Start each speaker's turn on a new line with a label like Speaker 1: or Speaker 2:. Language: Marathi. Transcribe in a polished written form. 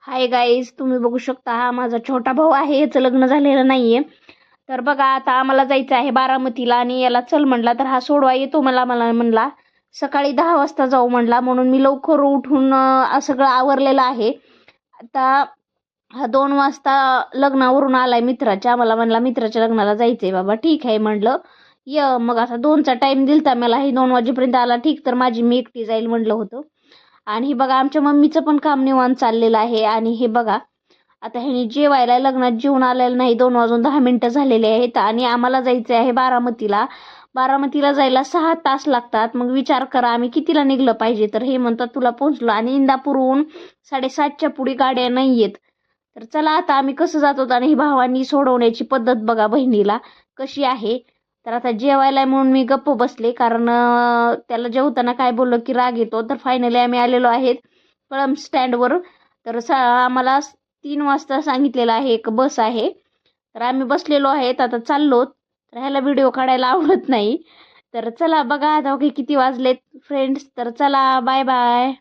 Speaker 1: हाय गाईज, तुम्ही बघू शकता हा माझा छोटा भाऊ आहे. याचं लग्न झालेलं नाहीये. तर बघा आता आम्हाला जायचं आहे बारामतीला आणि याला चल म्हणला तर हा सोडवा येतो. मला म्हणला सकाळी 10 वाजता जाऊ म्हणला, म्हणून मी लवकर उठून सगळं आवरलेलं आहे. आता हा 2 वाजता लग्नावरून आलाय मित्राच्या. मला म्हणला मित्राच्या लग्नाला जायचंय बाबा. ठीक आहे म्हणलं मग आता 2चा टाइम दिलता मला. हे 2 वाजेपर्यंत आला. ठीक, तर माझी मी एकटी जाईल म्हणलं होतं. आणि हे बघा आमच्या मम्मीचं पण काम निवांत चाललेलं आहे. आणि हे बघा आता ह्यानी जेवायला लग्नात जेवून आलेलं नाही. 2 वाजून 10 मिनिटं झालेले आहेत आणि आम्हाला जायचं आहे बारामतीला. बारामतीला जायला 6 तास लागतात. मग विचार करा आम्ही कितीला निघलं पाहिजे. तर हे म्हणतात तुला पोहोचलो आणि इंदापूरहून 7:30च्या पुढे गाड्या नाही आहेत. तर चला आता आम्ही कसं जातो. आणि ही भावानी सोडवण्याची पद्धत बघा बहिणीला कशी आहे. तर आता जेवायला म्हणून मी गप्प बसले, कारण त्याला जेवताना काय बोललो की राग येतो. तर फायनली आम्ही आलेलो आहेत कळंब स्टँडवर. तर आम्हाला 3 वाजता सांगितलेलं आहे एक बस आहे. तर आम्ही बसलेलो आहेत, आता चाललो. तर ह्याला व्हिडिओ काढायला आवडत नाही. तर चला बघा आता किती वाजलेत फ्रेंड्स. तर चला बाय बाय.